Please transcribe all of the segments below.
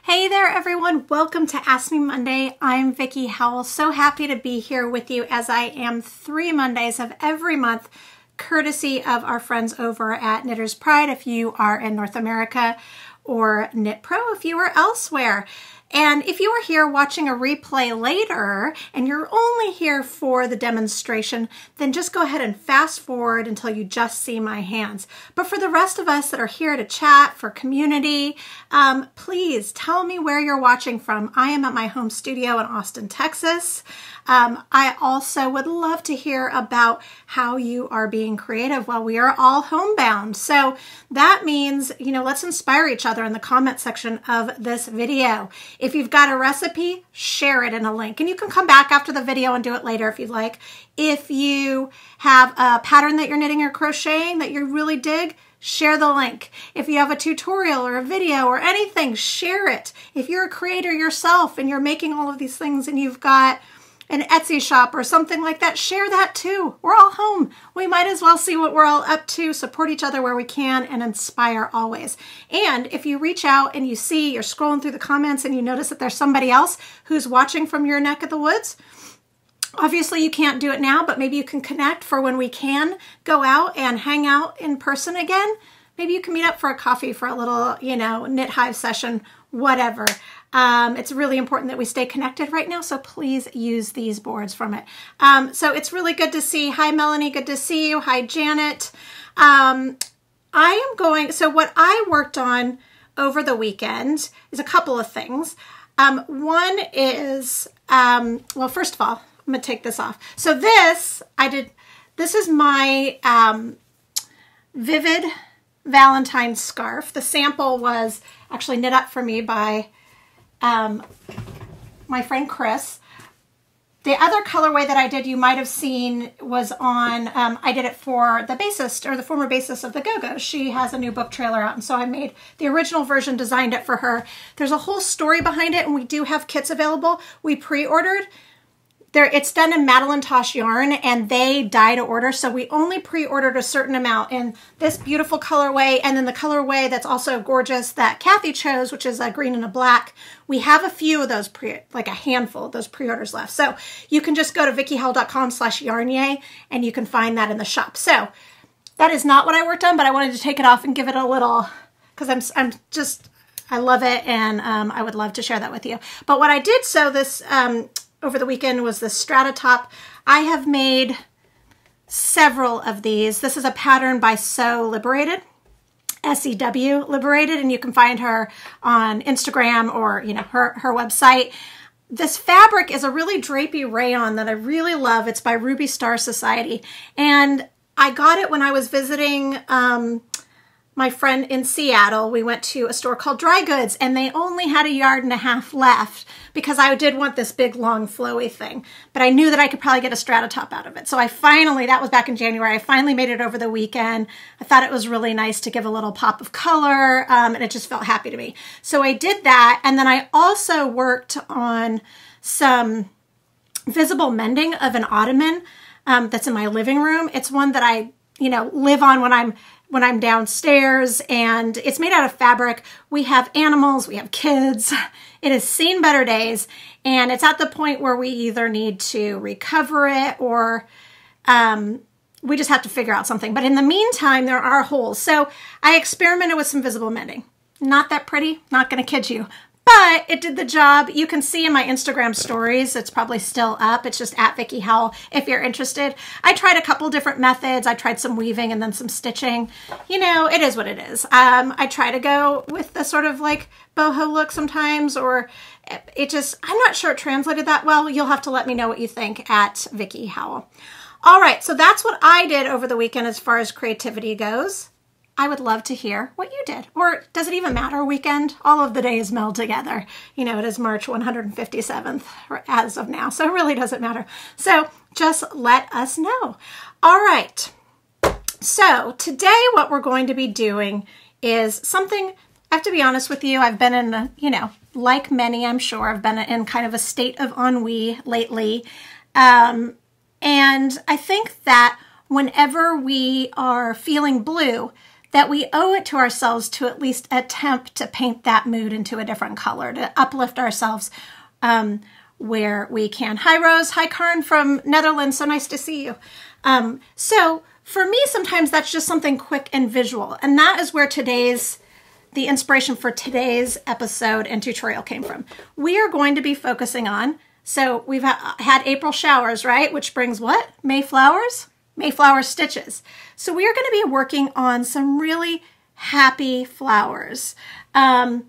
Hey there everyone, welcome to Ask Me Monday. I'm Vicki Howell. So happy to be here with you as I am 3 Mondays of every month, courtesy of our friends over at Knitters Pride if you are in North America, or Knit Pro if you are elsewhere. And if you are here watching a replay later and you're only here for the demonstration, then just go ahead and fast forward until you just see my hands. But for the rest of us that are here to chat for community, please tell me where you're watching from. I am at my home studio in Austin, Texas. I also would love to hear about how you are being creative while we are all homebound. So that means, let's inspire each other in the comment section of this video. If you've got a recipe, share it in a link. And you can come back after the video and do it later if you'd like. If you have a pattern that you're knitting or crocheting that you really dig, share the link. If you have a tutorial or a video or anything, share it. If you're a creator yourself and you're making all of these things and you've got an Etsy shop or something like that, share that too. We're all home. We might as well see what we're all up to, support each other where we can, and inspire always. And if you reach out and you see, you're scrolling through the comments and you notice that there's somebody else who's watching from your neck of the woods, obviously you can't do it now, but maybe you can connect for when we can go out and hang out in person again. Maybe you can meet up for a coffee for a little, knit hive session, whatever. It's really important that we stay connected right now, so please use these boards from it. So it's really good to see. Hi, Melanie. Good to see you. Hi, Janet. So what I worked on over the weekend is a couple of things. One is, well, first of all, I'm going to take this off. So this is my Vivid Valentine scarf. The sample was actually knit up for me by my friend Chris. The other colorway that I did, you might have seen, was on, I did it for the bassist, or the former bassist of the Go-Go. She has a new book trailer out, and so I made the original version, designed it for her. There's a whole story behind it, and we do have kits available. We pre-ordered. It's done in Madeline Tosh yarn, and they die to order, so we only pre-ordered a certain amount in this beautiful colorway, and then the colorway that's also gorgeous that Kathy chose, which is a green and a black. We have a few of those, like a handful of those pre-orders left. So you can just go to vickihowell.com/yarnyay, and you can find that in the shop. So that is not what I worked on, but I wanted to take it off and give it a little, because I love it, and I would love to share that with you. But what I did sew this over the weekend was the strata top. I have made several of these. This is a pattern by Sew Liberated, SEW Liberated, and you can find her on Instagram or her website. This fabric is a really drapey rayon that I really love. It's by Ruby Star Society, and I got it when I was visiting my friend in Seattle. We went to a store called Dry Goods, and they only had 1.5 yards left because I did want this big, long, flowy thing. But I knew that I could probably get a strata top out of it. So that was back in January, I finally made it over the weekend. I thought it was really nice to give a little pop of color, and it just felt happy to me. So I did that, and then I also worked on some visible mending of an ottoman that's in my living room. It's one that I live on when I'm downstairs, and it's made out of fabric. We have animals, we have kids. It has seen better days, and it's at the point where we either need to recover it or we just have to figure out something. But in the meantime, there are holes. So I experimented with some visible mending. Not that pretty, not gonna kid you, but it did the job. You can see in my Instagram stories, it's probably still up. It's just at Vicki Howell if you're interested. I tried a couple different methods. I tried some weaving and then some stitching. It is what it is. I try to go with the sort of like boho look sometimes, or I'm not sure it translated that well. You'll have to let me know what you think at Vicki Howell. All right, so that's what I did over the weekend as far as creativity goes. I would love to hear what you did. Or does it even matter weekend? All of the days meld together. It is March 157th as of now, so it really doesn't matter. So just let us know. All right. So today what we're going to be doing is something, I have to be honest with you, I've been in like many, I'm sure, I've been in kind of a state of ennui lately. And I think that whenever we are feeling blue, that we owe it to ourselves to at least attempt to paint that mood into a different color, to uplift ourselves where we can. Hi, Rose. Hi, Karen from Netherlands. So nice to see you. So for me, sometimes that's just something quick and visual. And that is where the inspiration for today's episode and tutorial came from. We are going to be focusing on, so we've had April showers, right? Which brings what? May flowers? Mayflower stitches. So we are going to be working on some really happy flowers. And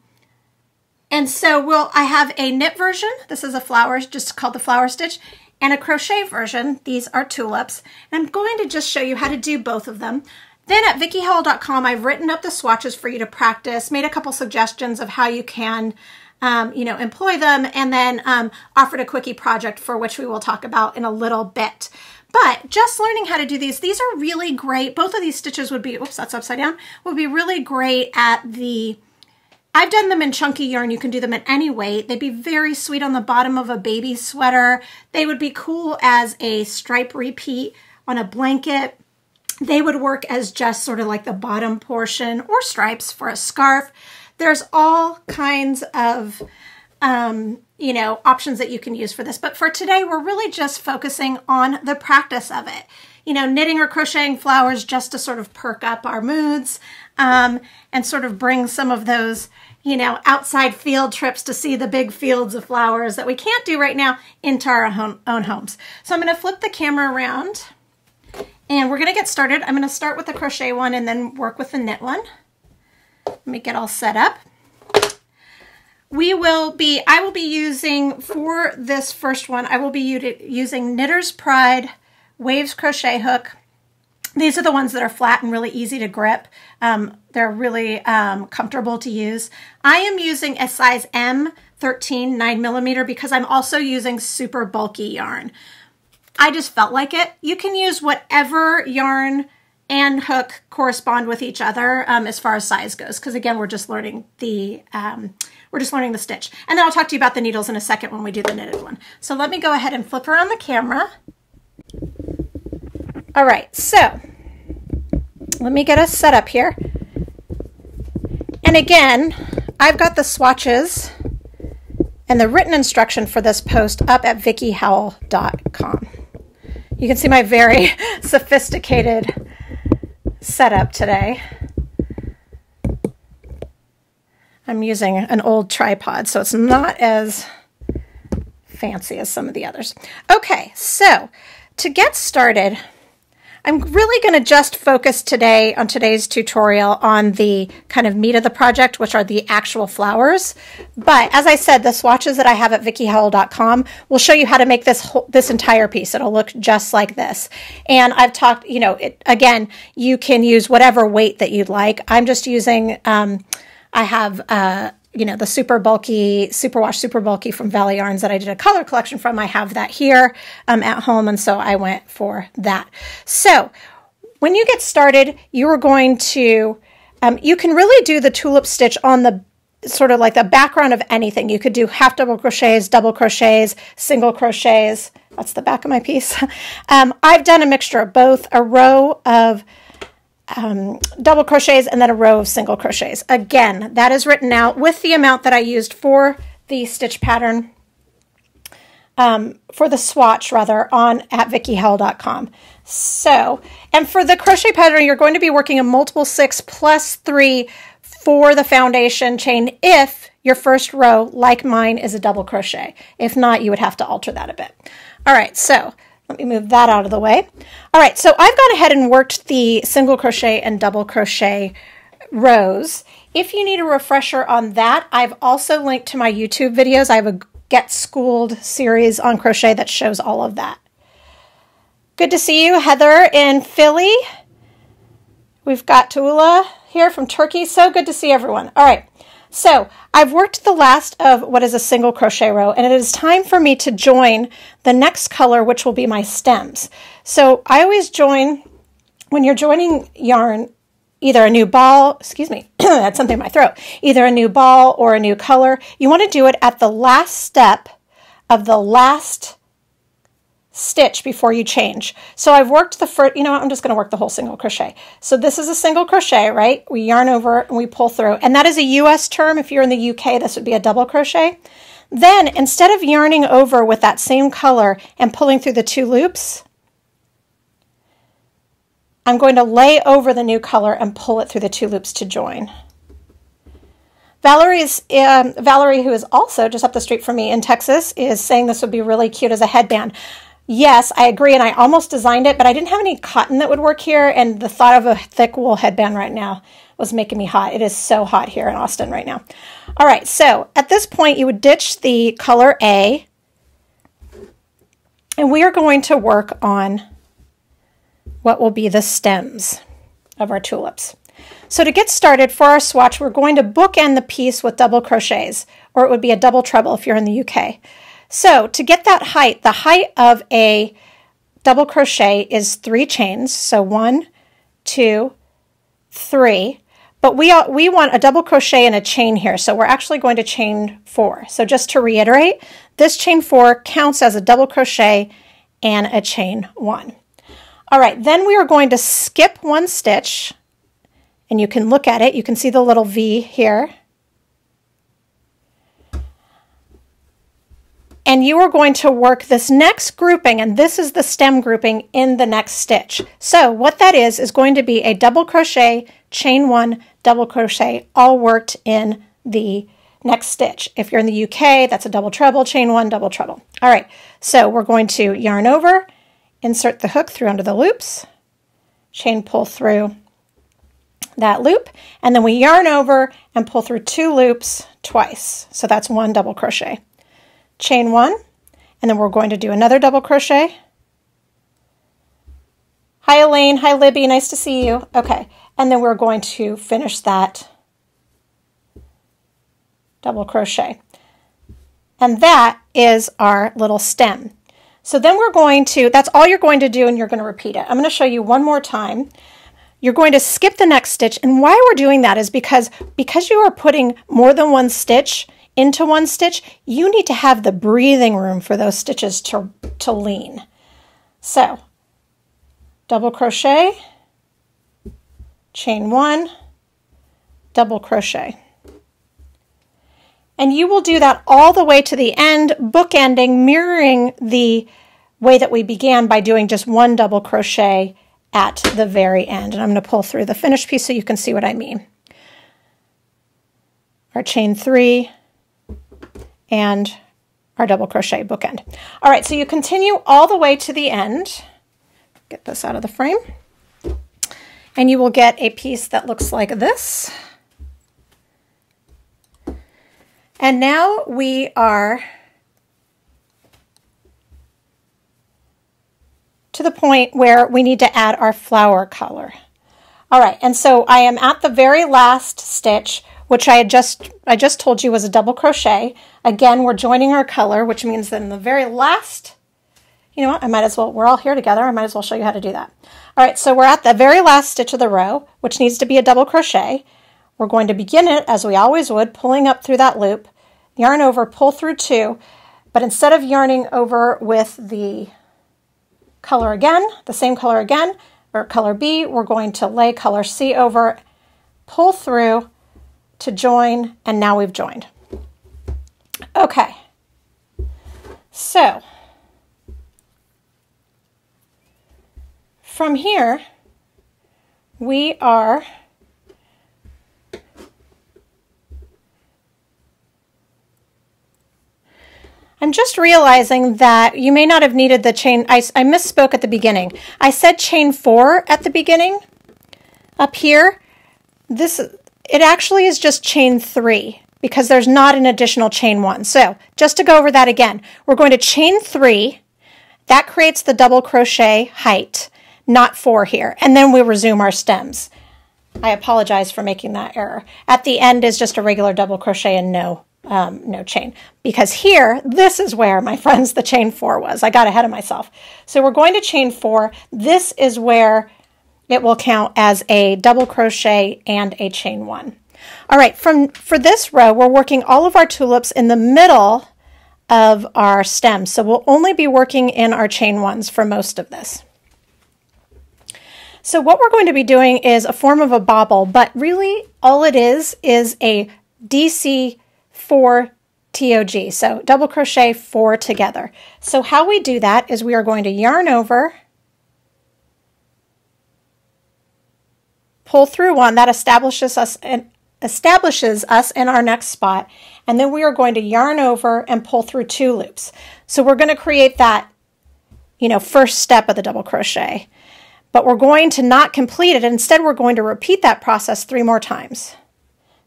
so I have a knit version. This is a flower, just called the flower stitch, and a crochet version. These are tulips. And I'm going to just show you how to do both of them. Then at VickiHowell.com, I've written up the swatches for you to practice, made a couple suggestions of how you can, employ them, and then offered a quickie project for which we will talk about in a little bit. But just learning how to do these are really great. Both of these stitches would be, oops, that's upside down, would be really great at I've done them in chunky yarn. You can do them at any weight. They'd be very sweet on the bottom of a baby sweater. They would be cool as a stripe repeat on a blanket. They would work as just sort of like the bottom portion or stripes for a scarf. There's all kinds of, options that you can use for this. But for today, we're really just focusing on the practice of it. Knitting or crocheting flowers just to sort of perk up our moods and sort of bring some of those, outside field trips to see the big fields of flowers that we can't do right now into our own homes. So I'm going to flip the camera around. And we're going to get started. I'm going to start with the crochet one and then work with the knit one. Let me get all set up. I will be using, for this first one, I will be using Knitter's Pride Waves Crochet Hook. These are the ones that are flat and really easy to grip. They're really comfortable to use. I am using a size M13 9mm because I'm also using super bulky yarn. I just felt like it. You can use whatever yarn and hook correspond with each other as far as size goes, because again, we're just learning the stitch. And then I'll talk to you about the needles in a second when we do the knitted one. So let me go ahead and flip around the camera. All right, so let me get us set up here. And again, I've got the swatches and the written instruction for this post up at VickiHowell.com. You can see my very sophisticated setup today. I'm using an old tripod, so it's not as fancy as some of the others. Okay, so to get started, I'm really going to just focus today on today's tutorial on the kind of meat of the project, which are the actual flowers. But as I said, the swatches that I have at VickiHowell.com will show you how to make this entire piece. It'll look just like this. And I've talked, again, you can use whatever weight that you'd like. I'm just using, I have, the superwash super bulky from Valley Yarns that I did a color collection from. I have that here at home, and so I went for that. So when you get started, you are going to, you can really do the tulip stitch on the sort of like the background of anything. You could do half double crochets, double crochets, single crochets. That's the back of my piece. I've done a mixture of both, a row of double crochets and then a row of single crochets. Again, that is written out with the amount that I used for the stitch pattern, for the swatch rather, on at VickiHowell.com. So, and for the crochet pattern, you're going to be working a multiple 6 plus 3 for the foundation chain if your first row, like mine, is a double crochet. If not, you would have to alter that a bit. All right, so let me move that out of the way. All right, so I've gone ahead and worked the single crochet and double crochet rows. If you need a refresher on that, I've also linked to my YouTube videos. I have a Get Schooled series on crochet that shows all of that. Good to see you, Heather in Philly. We've got Tula here from Turkey. So good to see everyone. All right, so I've worked the last of what is a single crochet row, and it is time for me to join the next color, which will be my stems. So I always join, when you're joining yarn, either a new ball, excuse me, that's something in my throat, either a new ball or a new color, you want to do it at the last step of the last stitch before you change. So I've worked the first, you know what, I'm just going to work the whole single crochet. So this is a single crochet, right? We yarn over and we pull through. And that is a US term. If you're in the UK, this would be a double crochet. Then instead of yarning over with that same color and pulling through the 2 loops, I'm going to lay over the new color and pull it through the 2 loops to join. Valerie, who is also just up the street from me in Texas, is saying this would be really cute as a headband. Yes, I agree, and I almost designed it, but I didn't have any cotton that would work here, and the thought of a thick wool headband right now was making me hot. It is so hot here in Austin right now. All right, so at this point, you would ditch the color A, and we are going to work on what will be the stems of our tulips. So to get started, for our swatch, we're going to bookend the piece with double crochets, or it would be a double treble if you're in the UK. So to get that height, the height of a double crochet is 3 chains. So 1, 2, 3. But we want a double crochet and a chain here. So we're actually going to chain 4. So just to reiterate, this chain 4 counts as a double crochet and a chain 1. All right, then we are going to skip 1 stitch. And you can look at it. You can see the little V here. And you are going to work this next grouping, and this is the stem grouping in the next stitch. So what that is going to be a double crochet, chain 1, double crochet, all worked in the next stitch. If you're in the UK, that's a double treble, chain 1, double treble. All right, so we're going to yarn over, insert the hook through under the loops, chain pull through that loop, and then we yarn over and pull through 2 loops twice. So that's 1 double crochet. Chain 1, and then we're going to do another double crochet. Hi Elaine, hi Libby, nice to see you. Okay, and then we're going to finish that double crochet. And that is our little stem. So then we're going to, that's all you're going to do, and you're going to repeat it. I'm going to show you one more time. You're going to skip the next stitch, and why we're doing that is because you are putting more than 1 stitch into 1 stitch, you need to have the breathing room for those stitches to lean. So, double crochet, chain 1, double crochet. And you will do that all the way to the end, bookending, mirroring the way that we began by doing just 1 double crochet at the very end. And I'm going to pull through the finished piece so you can see what I mean. Our chain 3, and our double crochet bookend. All right, so you continue all the way to the end. Get this out of the frame. And you will get a piece that looks like this. And now we are to the point where we need to add our flower color. All right, and so I am at the very last stitch, which I just told you was a double crochet. Again, we're joining our color, which means that in the very last, you know what, I might as well, we're all here together, I might as well show you how to do that. All right, so we're at the very last stitch of the row, which needs to be a double crochet. We're going to begin it, as we always would, pulling up through that loop, yarn over, pull through 2, but instead of yarning over with the color again, the same color again, or color B, we're going to lay color C over, pull through to join, and now we've joined. Okay, so from here we are I'm just realizing that you may not have needed the chain. I misspoke at the beginning. I said chain 4 at the beginning up here. It actually is just chain 3 because there's not an additional chain 1. So just to go over that again, we're going to chain 3. That creates the double crochet height, not 4 here. And then we resume our stems. I apologize for making that error. At the end is just a regular double crochet and no chain, because here, this is where, my friends, the chain 4 was. I got ahead of myself. So we're going to chain 4. This is where it will count as a double crochet and a chain 1. All right, for this row, we're working all of our tulips in the middle of our stems. So we'll only be working in our chain ones for most of this. So what we're going to be doing is a form of a bobble, but really all it is a DC4 TOG, so double crochet 4 together. So how we do that is we are going to yarn over, pull through one, that establishes us in our next spot, and then we are going to yarn over and pull through 2 loops. So we're going to create that, first step of the double crochet. But we're going to not complete it. Instead, we're going to repeat that process 3 more times.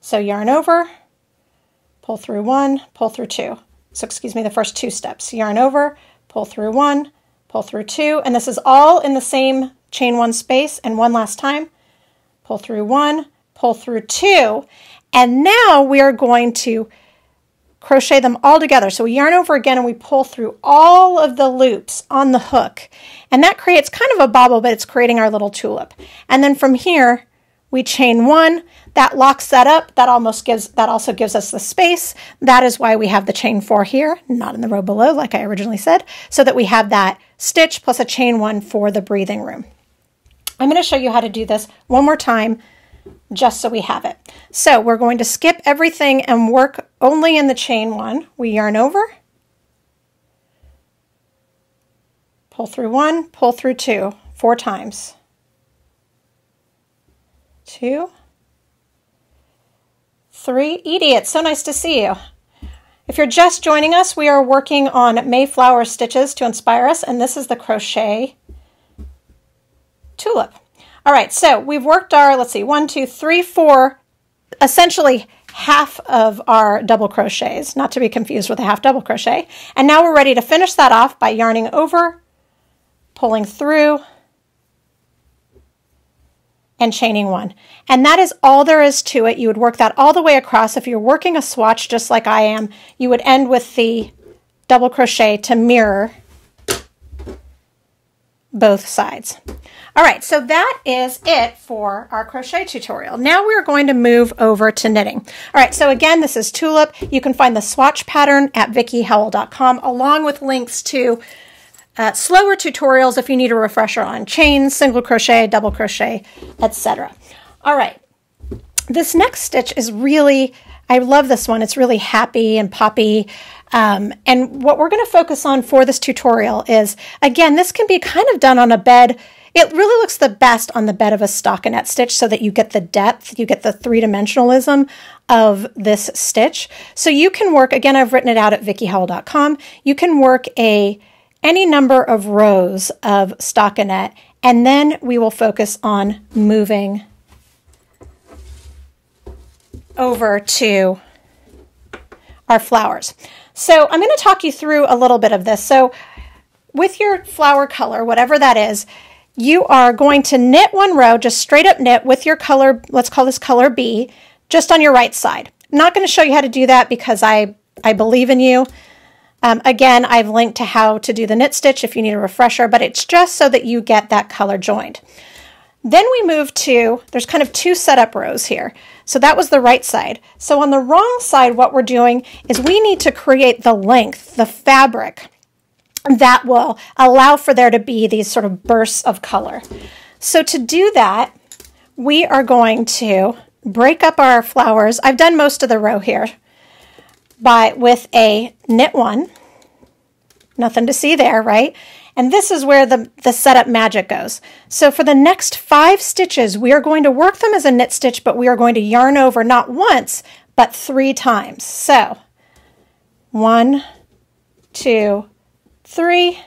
So yarn over, pull through 1, pull through 2. So excuse me, the first 2 steps. Yarn over, pull through 1, pull through 2, and this is all in the same chain 1 space. And one last time, pull through 1, pull through 2, and now we are going to crochet them all together. So we yarn over again and we pull through all of the loops on the hook. And that creates kind of a bobble, but it's creating our little tulip. And then from here, we chain 1, that locks that up, that also gives us the space. That is why we have the chain 4 here, not in the row below like I originally said, so that we have that stitch plus a chain 1 for the breathing room. I'm going to show you how to do this one more time, just so we have it. So we're going to skip everything and work only in the chain 1. We yarn over, pull through 1, pull through 2, 4 times. 2, 3. Edie, it's so nice to see you. If you're just joining us, we are working on Mayflower stitches to inspire us, and this is the Crochet Tulip. All right, so we've worked our, let's see, 1, 2, 3, 4, essentially half of our double crochets, not to be confused with a half double crochet. And now we're ready to finish that off by yarning over, pulling through, and chaining 1. And that is all there is to it. You would work that all the way across. If you're working a swatch just like I am, you would end with the double crochet to mirror both sides. All right, so that is it for our crochet tutorial. Now we're going to move over to knitting. All right, so again, this is Tulip. You can find the swatch pattern at VickiHowell.com, along with links to slower tutorials if you need a refresher on chains, single crochet, double crochet, etc. All right, this next stitch is really, I love this one. It's really happy and poppy. And what we're going to focus on for this tutorial is, again, this can be kind of done on a bed. It really looks the best on the bed of a stockinette stitch so that you get the depth, you get the 3-dimensionalism of this stitch. So you can work, again, I've written it out at VickiHowell.com. You can work any number of rows of stockinette, and then we will focus on moving over to our flowers. So I'm going to talk you through a little bit of this. So with your flower color, whatever that is, you are going to knit 1 row, just straight up knit with your color, let's call this color B, just on your right side. I'm not going to show you how to do that because I believe in you. Again, I've linked to how to do the knit stitch if you need a refresher, but it's just so that you get that color joined. Then we move to, there's kind of 2 setup rows here. So that was the right side. So on the wrong side, what we're doing is we need to create the length, the fabric, that will allow for there to be these sort of bursts of color. So to do that, we are going to break up our flowers. I've done most of the row here with a knit 1. Nothing to see there, right? And this is where the setup magic goes. So for the next 5 stitches, we are going to work them as a knit stitch, but we are going to yarn over not once, but 3 times. So 1, 2, 3,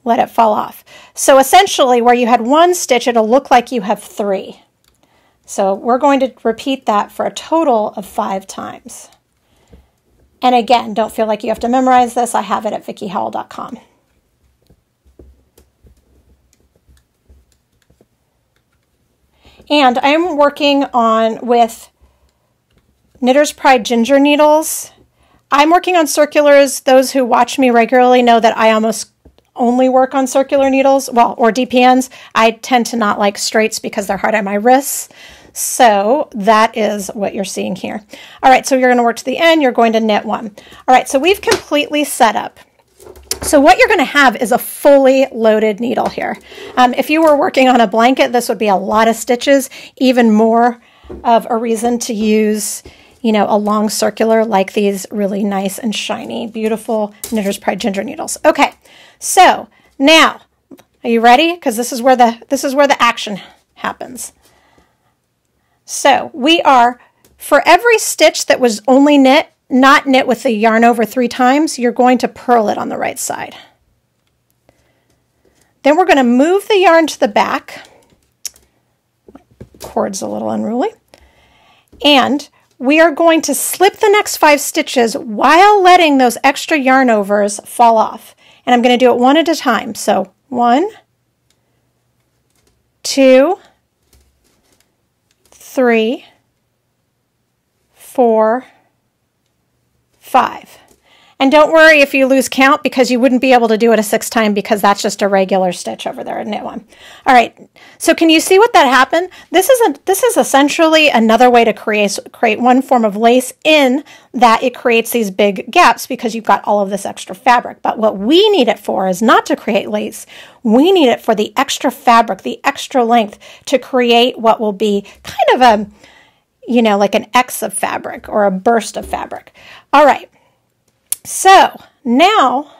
let it fall off. So essentially where you had 1 stitch, it'll look like you have 3. So we're going to repeat that for a total of 5 times. And again, don't feel like you have to memorize this. I have it at VickiHowell.com. And I'm working with Knitter's Pride ginger needles. I'm working on circulars. Those who watch me regularly know that I almost only work on circular needles, well, or DPNs. I tend to not like straights because they're hard on my wrists. So that is what you're seeing here. All right, so you're going to work to the end. You're going to knit one. All right, so we've completely set up. So what you're going to have is a fully loaded needle here. If you were working on a blanket, this would be a lot of stitches, even more of a reason to use, you know, a long circular like these really nice and shiny, beautiful Knitter's Pride ginger needles. Okay, so now, are you ready? Because this is where the action happens. So we are, for every stitch that was only knit, not knit with the yarn over 3 times, you're going to purl it on the right side. Then we're going to move the yarn to the back. Cord's a little unruly. And we are going to slip the next 5 stitches while letting those extra yarn overs fall off. And I'm going to do it one at a time. So 1, 2, 3, 4, 5. And don't worry if you lose count, because you wouldn't be able to do it a 6th time, because that's just a regular stitch over there, a knit one. All right, so can you see what that happened? This is essentially another way to create one form of lace, in that it creates these big gaps because you've got all of this extra fabric. But what we need it for is not to create lace. We need it for the extra fabric, the extra length, to create what will be kind of a, you know, like an X of fabric or a burst of fabric. All right, so now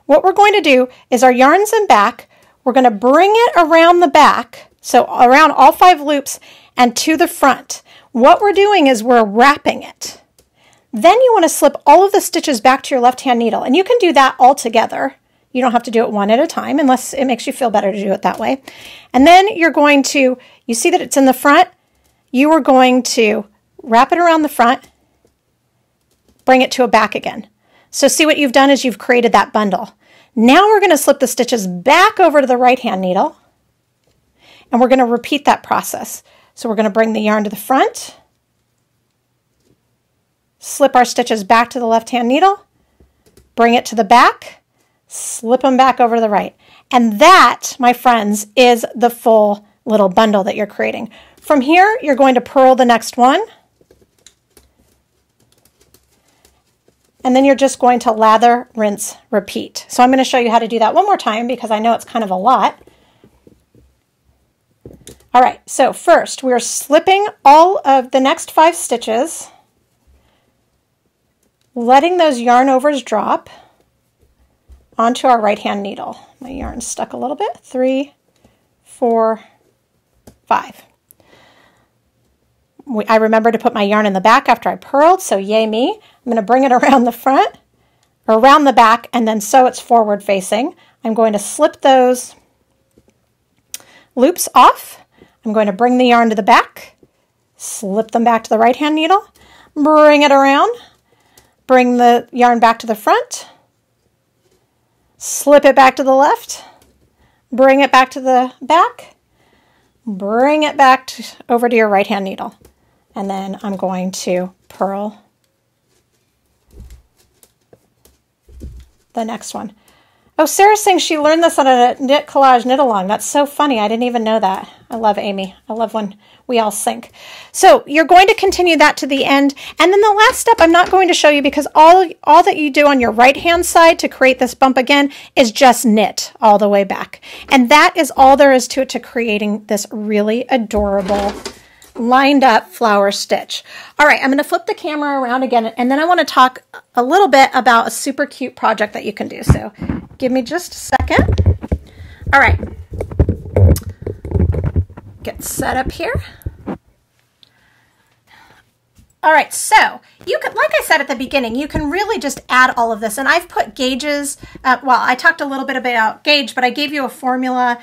what we're going to do is our yarn's in back. We're going to bring it around the back, so around all 5 loops and to the front. What we're doing is we're wrapping it. Then you want to slip all of the stitches back to your left-hand needle, and you can do that all together. You don't have to do it one at a time unless it makes you feel better to do it that way. And then you're going to, you see that it's in the front? You are going to wrap it around the front, bring it to a back again. So see what you've done is you've created that bundle. Now we're going to slip the stitches back over to the right-hand needle, and we're going to repeat that process. So we're going to bring the yarn to the front, slip our stitches back to the left-hand needle, bring it to the back, slip them back over to the right. And that, my friends, is the full little bundle that you're creating. From here, you're going to purl the next one. And then you're just going to lather, rinse, repeat. So I'm going to show you how to do that one more time, because I know it's kind of a lot. All right, so first we're slipping all of the next 5 stitches, letting those yarn overs drop onto our right-hand needle. My yarn's stuck a little bit. 3, 4, 5. I remember to put my yarn in the back after I purled, so yay me. I'm going to bring it around the front, or around the back, and then so it's forward facing. I'm going to slip those loops off. I'm going to bring the yarn to the back, slip them back to the right-hand needle, bring it around, bring the yarn back to the front, slip it back to the left, bring it back to the back, bring it back over to your right-hand needle. And then I'm going to purl the next one. Oh, Sarah's saying she learned this on a knit collage knit along. That's so funny. I didn't even know that. I love Amy. I love when we all sync. So you're going to continue that to the end. And then the last step I'm not going to show you, because all that you do on your right-hand side to create this bump again is just knit all the way back. And that is all there is to it, to creating this really adorable lined up flower stitch. All right, I'm going to flip the camera around again, and then I want to talk a little bit about a super cute project that you can do. So give me just a second. All right, get set up here. All right, so you could, like I said at the beginning, you can really just add all of this. And I've put gauges. Well, I talked a little bit about gauge, but I gave you a formula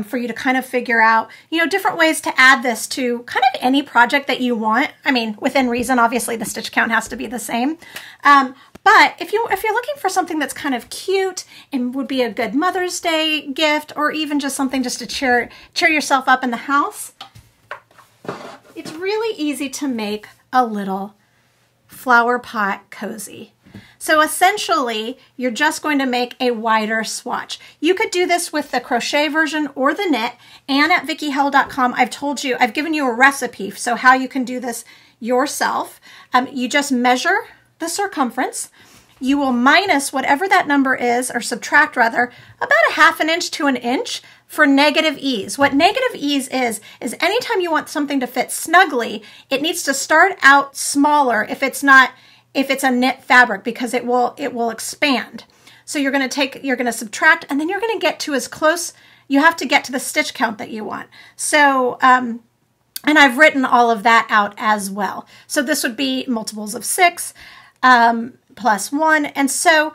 for you to kind of figure out, you know, different ways to add this to kind of any project that you want. I mean, within reason, obviously the stitch count has to be the same. But if you're looking for something that's kind of cute and would be a good Mother's Day gift, or even just something just to cheer yourself up in the house, it's really easy to make a little flower pot cozy. So essentially, you're just going to make a wider swatch. You could do this with the crochet version or the knit, and at VickiHell.com, I've given you a recipe, so how you can do this yourself. You just measure the circumference. You will minus whatever that number is, or subtract rather, about a ½ inch to 1 inch for negative ease. What negative ease is anytime you want something to fit snugly, it needs to start out smaller if it's a knit fabric, because it will expand. So you're going to subtract, and then you're going to get to as close, you have to get to the stitch count that you want. So, and I've written all of that out as well. So this would be multiples of 6, plus 1. And so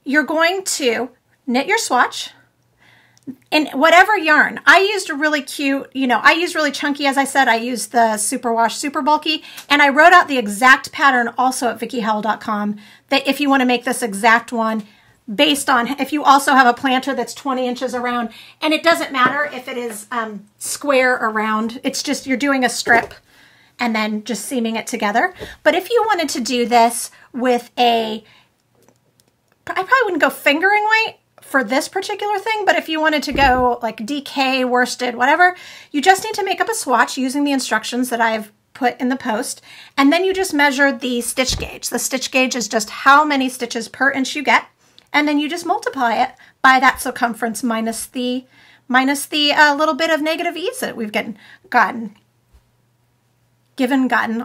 you're going to knit your swatch in whatever yarn. I used a really cute, I used really chunky, as I said. I used the Superwash Super Bulky, and I wrote out the exact pattern also at VickiHell.com, that if you want to make this exact one, based on if you also have a planter that's 20 inches around, and it doesn't matter if it is square or round. It's just you're doing a strip and then just seaming it together. But if you wanted to do this with I probably wouldn't go fingering weight for this particular thing, but if you wanted to go like DK, worsted, whatever, you just need to make up a swatch using the instructions that I've put in the post, and then you just measure the stitch gauge. The stitch gauge is just how many stitches per inch you get, and then you just multiply it by that circumference minus the little bit of negative ease that we've gotten,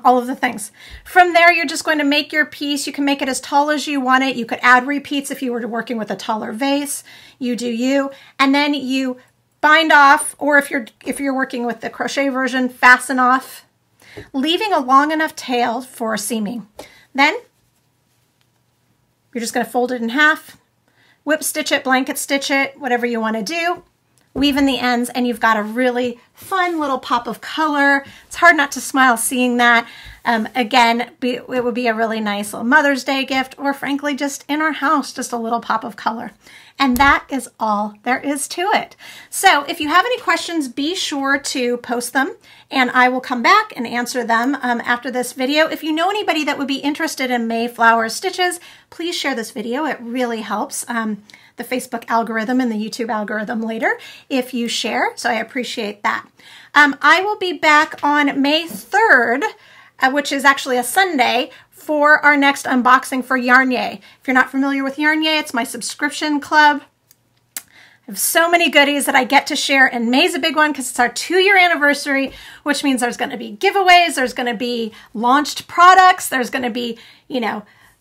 all of the things. From there, you're just going to make your piece. You can make it as tall as you want it. You could add repeats if you were working with a taller vase. You do you. And then you bind off, or if you're working with the crochet version, fasten off, leaving a long enough tail for seaming. Then you're just going to fold it in half, whip stitch it, blanket stitch it, whatever you want to do. Weave in the ends, and you've got a really fun little pop of color. It's hard not to smile seeing that. Again, it would be a really nice little Mother's Day gift, or frankly, just in our house, just a little pop of color. And that is all there is to it. So if you have any questions, be sure to post them, and I will come back and answer them after this video. If you know anybody that would be interested in Mayflower stitches, please share this video. It really helps the Facebook algorithm and the YouTube algorithm later if you share, so I appreciate that. I will be back on May 3rd, which is actually a Sunday, for our next unboxing for Yarnyay. If you're not familiar with Yarnyay, it's my subscription club. I have so many goodies that I get to share, and May's a big one because it's our 2-year anniversary, which means there's going to be giveaways, there's going to be launched products, there's going to be,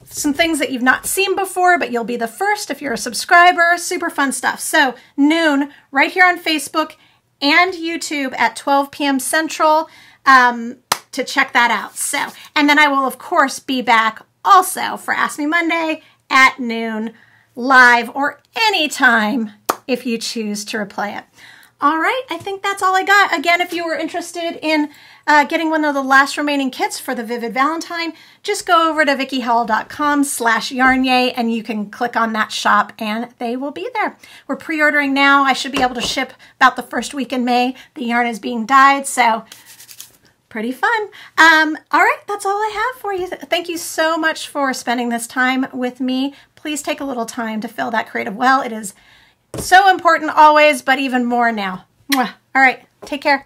some things that you've not seen before, but you'll be the first if you're a subscriber. Super fun stuff. So noon, right here on Facebook and YouTube at 12 p.m. Central to check that out. So, and then I will, of course, be back also for Ask Me Monday at noon, live or anytime if you choose to replay it. All right, I think that's all I got. Again, if you were interested in getting one of the last remaining kits for the Vivid Valentine, just go over to VickiHell.com/Yarnyay, and you can click on that shop and they will be there. We're pre-ordering now. I should be able to ship about the first week in May. The yarn is being dyed, so pretty fun. All right, that's all I have for you. Thank you so much for spending this time with me. Please take a little time to fill that creative well. It is so important always, but even more now. Mwah. All right, take care.